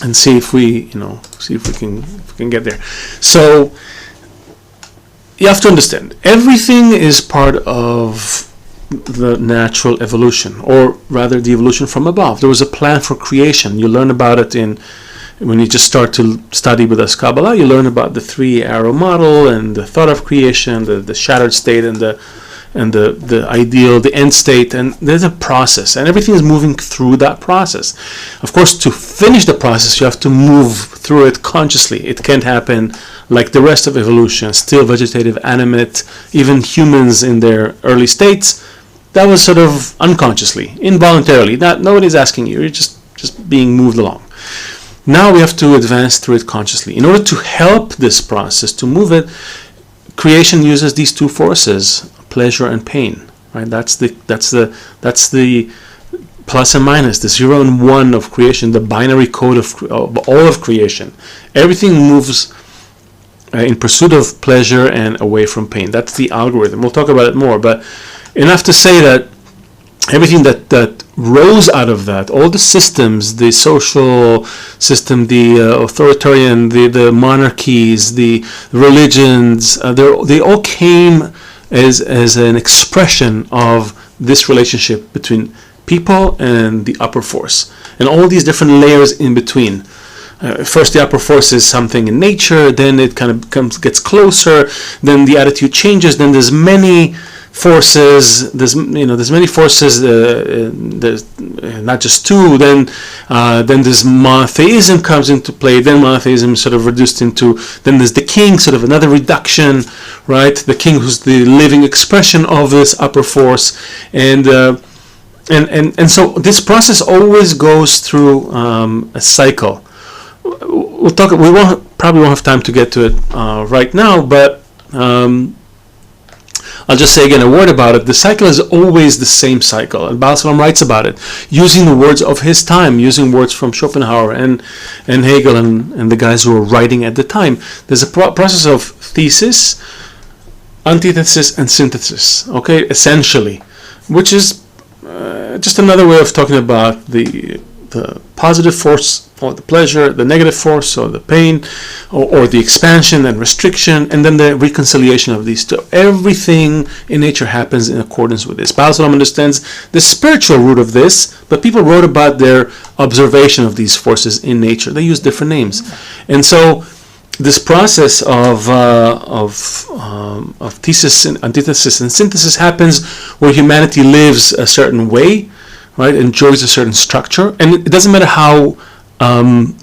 and see if we can get there. So, you have to understand, everything is part of the natural evolution, or rather, the evolution from above. There was a plan for creation. You learn about it when you just start to study with us Kabbalah. You learn about the 3-arrow model and the thought of creation, the shattered state, and the ideal, the end state, and there's a process, and everything is moving through that process. Of course, to finish the process, you have to move through it consciously. It can't happen like the rest of evolution, still vegetative, animate, even humans in their early states. That was sort of unconsciously, involuntarily. Nobody's asking you. You're just being moved along. Now we have to advance through it consciously. In order to help this process, to move it, creation uses these two forces, pleasure and pain. Right? That's the plus and minus, the 0 and 1 of creation, the binary code of all of creation. Everything moves in pursuit of pleasure and away from pain. That's the algorithm. We'll talk about it more, but enough to say that everything that rose out of that, all the systems, the social system, the authoritarian, the monarchies, the religions, they all came as an expression of this relationship between people and the upper force, and all these different layers in between. First, the upper force is something in nature, then it kind of gets closer, then the attitude changes, then there's many forces. There's many forces. There's not just two. Then there's monotheism comes into play. Then monotheism is sort of reduced into. Then there's the king, sort of another reduction, right? The king who's the living expression of this upper force, and so this process always goes through a cycle. We probably won't have time to get to it right now, but I'll just say again a word about it. The cycle is always the same cycle, and Baal HaSulam writes about it using the words of his time, using words from Schopenhauer and Hegel and the guys who were writing at the time. There's a process of thesis, antithesis, and synthesis. Okay, essentially, which is just another way of talking about the positive force or the pleasure, the negative force or the pain, or the expansion and restriction, and then the reconciliation of these two. Everything in nature happens in accordance with this. Baal HaSulam understands the spiritual root of this, but people wrote about their observation of these forces in nature. They use different names, and so this process of thesis and antithesis and synthesis happens where humanity lives a certain way, right? Enjoys a certain structure, and it doesn't matter how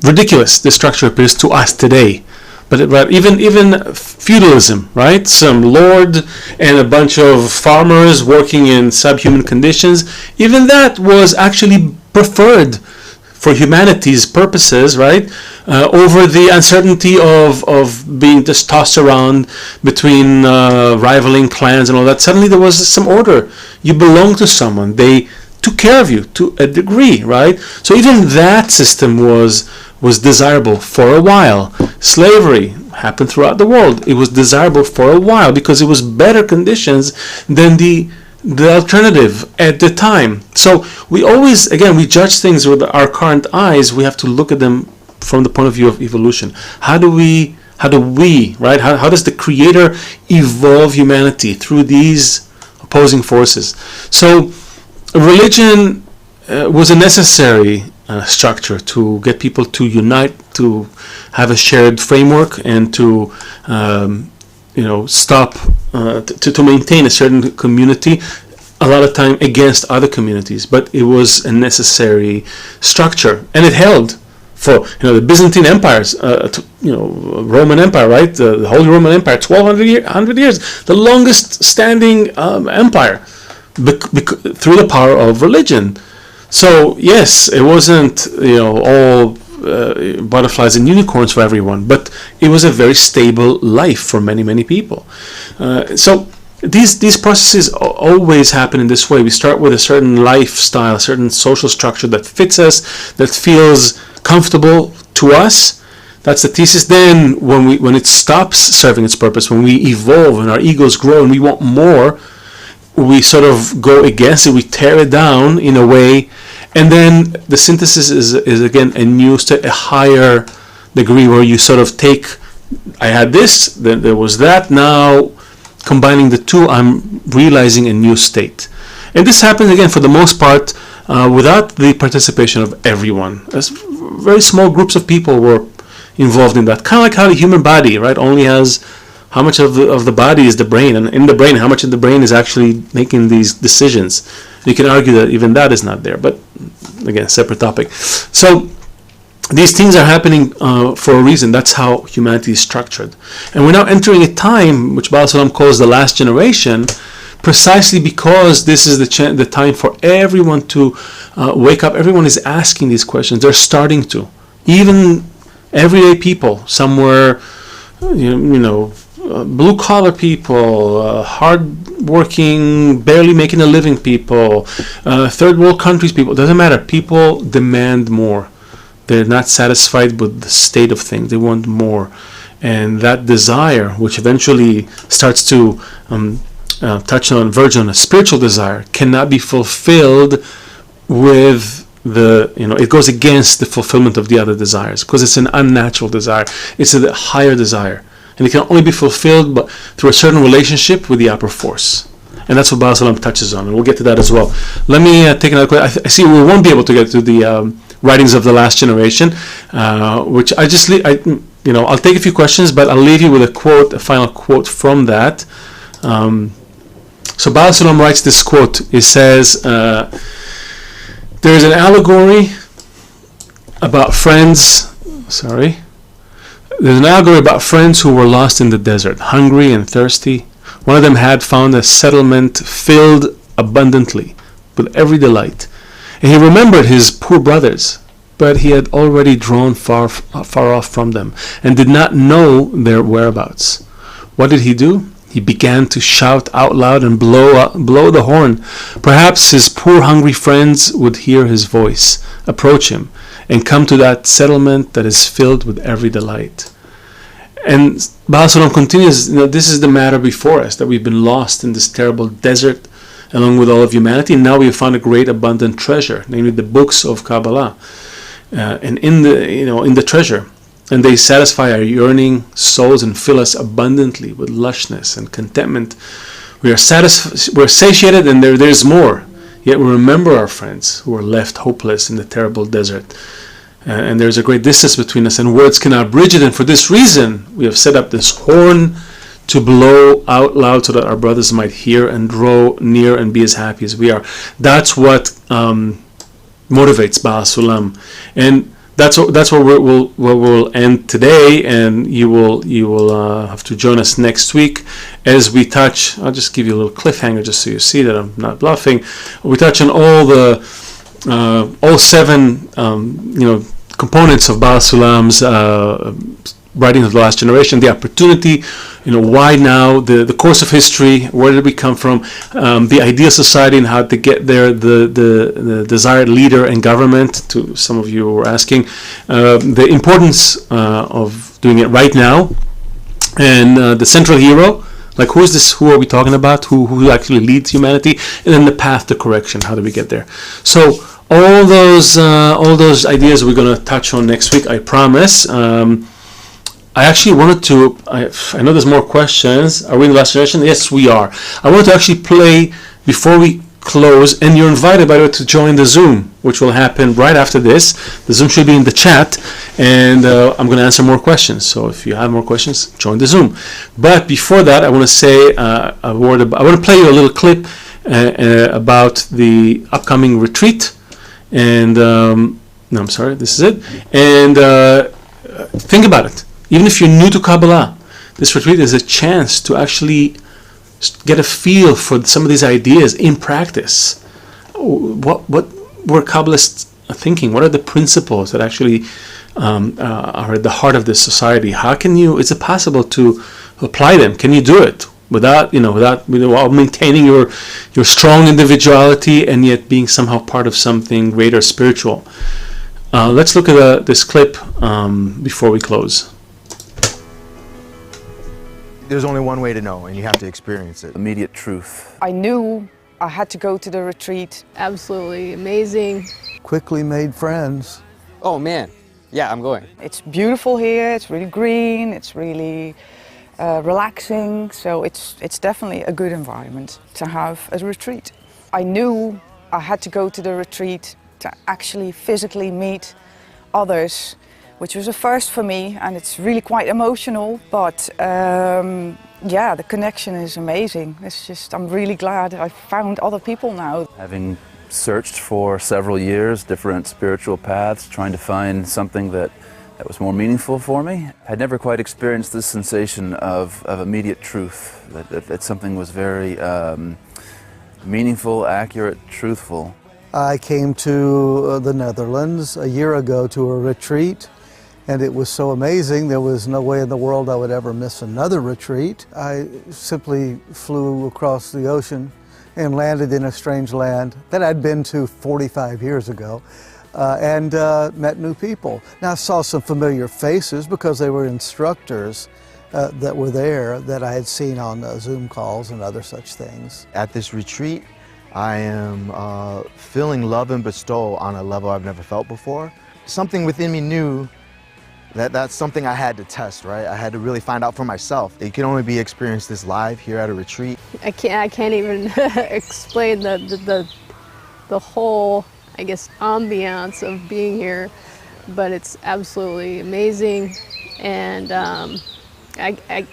ridiculous this structure appears to us today. But even feudalism, right? Some lord and a bunch of farmers working in subhuman conditions. Even that was actually preferred for humanity's purposes, right? Over the uncertainty of being just tossed around between rivaling clans and all that. Suddenly there was some order. You belong to someone. They took care of you to a degree, right? So even that system was desirable for a while. Slavery happened throughout the world. It was desirable for a while because it was better conditions than the alternative at the time. So we always, again, we judge things with our current eyes. We have to look at them from the point of view of evolution. How do we, right? How does the Creator evolve humanity through these opposing forces? So religion was a necessary structure to get people to unite, to have a shared framework, and to stop to maintain a certain community. A lot of time against other communities, but it was a necessary structure, and it held for the Byzantine empires, Roman Empire, right? The Holy Roman Empire, 1,200 years, the longest standing empire. Through the power of religion. So yes, it wasn't all butterflies and unicorns for everyone, but it was a very stable life for many people. So these processes always happen in this way. We start with a certain lifestyle, a certain social structure that fits us, that feels comfortable to us. That's the thesis. Then when it stops serving its purpose, when we evolve and our egos grow and we want more, we sort of go against it, we tear it down in a way, and then the synthesis is again a new step, a higher degree where you sort of take, I had this, then there was that, now combining the two, I'm realizing a new state. And this happens again for the most part without the participation of everyone. Very small groups of people were involved in that, kind of like how the human body, right, only has how much of the body is the brain, and in the brain, how much of the brain is actually making these decisions. You can argue that even that is not there, but again, separate topic. So these things are happening for a reason. That's how humanity is structured. And we're now entering a time which Baal HaSulam calls the last generation, precisely because this is the time for everyone to wake up. Everyone is asking these questions. They're starting to. Even everyday people, somewhere, blue-collar people, hard-working, barely making a living people, third-world countries people, doesn't matter. People demand more. They're not satisfied with the state of things. They want more. And that desire, which eventually starts to verge on a spiritual desire, cannot be fulfilled with it goes against the fulfillment of the other desires, because it's an unnatural desire. It's a higher desire. And it can only be fulfilled but through a certain relationship with the upper force. And that's what Baal HaSulam touches on, and we'll get to that as well. Let me take another question. I see we won't be able to get to the writings of the last generation, which I'll take a few questions, but I'll leave you with a final quote from that. So Baal HaSulam writes this quote. He says, there is an allegory about friends, there's an allegory about friends who were lost in the desert, hungry and thirsty. One of them had found a settlement filled abundantly with every delight. And he remembered his poor brothers, but he had already drawn far off from them and did not know their whereabouts. What did he do? He began to shout out loud and blow the horn. Perhaps his poor hungry friends would hear his voice, approach him, and come to that settlement that is filled with every delight. And Baal HaSulam continues, this is the matter before us, that we've been lost in this terrible desert along with all of humanity, and now we have found a great abundant treasure, namely the books of Kabbalah, and in the treasure. And they satisfy our yearning souls and fill us abundantly with lushness and contentment. We're satiated, and there's more. Yet we remember our friends who are left hopeless in the terrible desert. And there's a great distance between us, and words cannot bridge it. And for this reason, we have set up this horn to blow out loud so that our brothers might hear and draw near and be as happy as we are. That's what motivates Baal HaSulam. And that's where we'll end today, and you will have to join us next week as we touch. I'll just give you a little cliffhanger just so you see that I'm not bluffing. We touch on all seven components of Baal HaSulam's writings of the last generation, the opportunity, why now, the course of history, where did we come from, the ideal society and how to get there, the desired leader and government, to some of you were asking, the importance of doing it right now, and the central hero, like who is this, who are we talking about, who actually leads humanity, and then the path to correction, how do we get there. So all those ideas we're going to touch on next week, I promise. I actually wanted to, I know there's more questions. Are we in the last generation? Yes, we are. I wanted to actually play before we close, and you're invited, by the way, to join the Zoom, which will happen right after this. The Zoom should be in the chat, and I'm going to answer more questions. So if you have more questions, join the Zoom. But before that, I want to say a word about, I want to play you a little clip about the upcoming retreat. And, this is it. And think about it. Even if you're new to Kabbalah, this retreat is a chance to actually get a feel for some of these ideas in practice. What were Kabbalists thinking? What are the principles that actually are at the heart of this society? How can you? Is it possible to apply them? Can you do it without maintaining your strong individuality and yet being somehow part of something greater, spiritual? Let's look at this clip before we close. There's only one way to know, and you have to experience it. Immediate truth. I knew I had to go to the retreat. Absolutely amazing. Quickly made friends. Oh man, yeah, I'm going. It's beautiful here, it's really green, it's really relaxing, so it's definitely a good environment to have a retreat. I knew I had to go to the retreat to actually physically meet others, which was a first for me, and it's really quite emotional, but the connection is amazing. It's just, I'm really glad I found other people now. Having searched for several years, different spiritual paths, trying to find something that was more meaningful for me, I'd never quite experienced this sensation of immediate truth, that something was very meaningful, accurate, truthful. I came to the Netherlands a year ago to a retreat, and it was so amazing. There was no way in the world I would ever miss another retreat. I simply flew across the ocean and landed in a strange land that I'd been to 45 years ago, and met new people. Now I saw some familiar faces because they were instructors that were there that I had seen on Zoom calls and other such things. At this retreat, I am feeling love and bestowal on a level I've never felt before. Something within me knew that that's something I had to test, right? I had to really find out for myself. It can only be experienced this live here at a retreat. I can't even explain the whole, I guess, ambiance of being here, but it's absolutely amazing, and I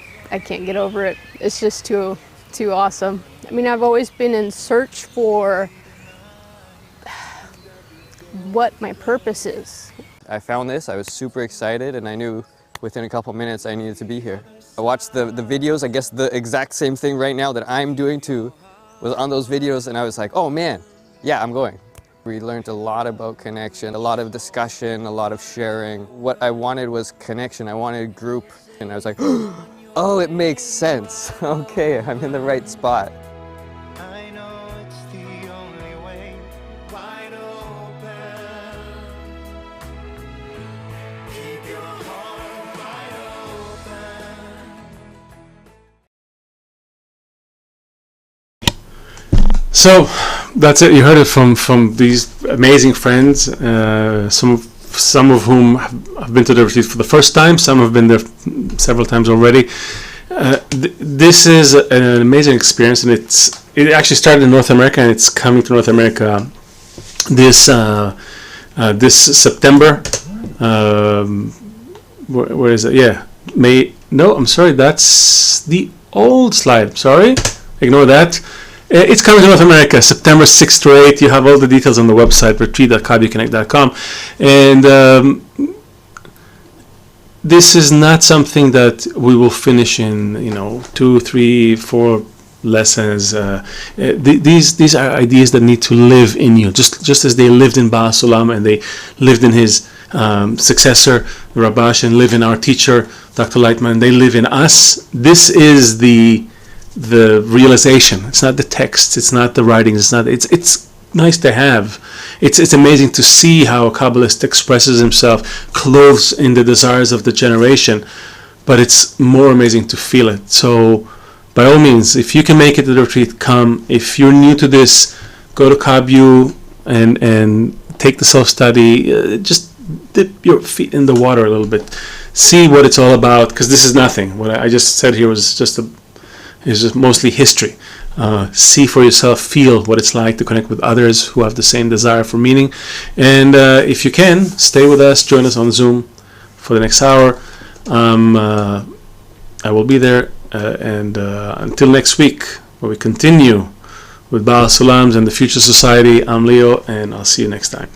can't get over it. It's just too too awesome. I mean, I've always been in search for what my purpose is. I found this, I was super excited, and I knew within a couple minutes I needed to be here. I watched the videos, I guess the exact same thing right now that I'm doing too was on those videos, and I was like, oh man, yeah, I'm going. We learned a lot about connection, a lot of discussion, a lot of sharing. What I wanted was connection, I wanted a group, and I was like, oh, it makes sense. Okay, I'm in the right spot. I know it's the only way, wide open. Keep your heart wide open. So that's it. You heard it from these amazing friends. Some of whom have been to the retreat for the first time. Some have been there several times already. This is an amazing experience, and it actually started in North America, and it's coming to North America this September. Where is it? Yeah, May. No, I'm sorry. That's the old slide. Sorry, ignore that. It's coming to North America, September 6th to 8th. You have all the details on the website, retreat.kabuconnect.com. And this is not something that we will finish in, 2, 3, 4 lessons. These are ideas that need to live in you, just as they lived in Baal HaSulam and they lived in his successor, the Rabash, and live in our teacher, Dr. Lightman. They live in us. This is the realization. It's not the text, it's not the writings, it's nice to have. It's amazing to see how a Kabbalist expresses himself, clothes in the desires of the generation, but it's more amazing to feel it. So by all means, if you can make it to the retreat, come. If you're new to this, go to KabU and take the self-study. Just dip your feet in the water a little bit, see what it's all about, because this is nothing. What I just said here was just mostly history. See for yourself, feel what it's like to connect with others who have the same desire for meaning. And if you can, stay with us, join us on Zoom for the next hour. I will be there. And until next week, where we continue with Baal HaSulams and the Future Society, I'm Leo, and I'll see you next time.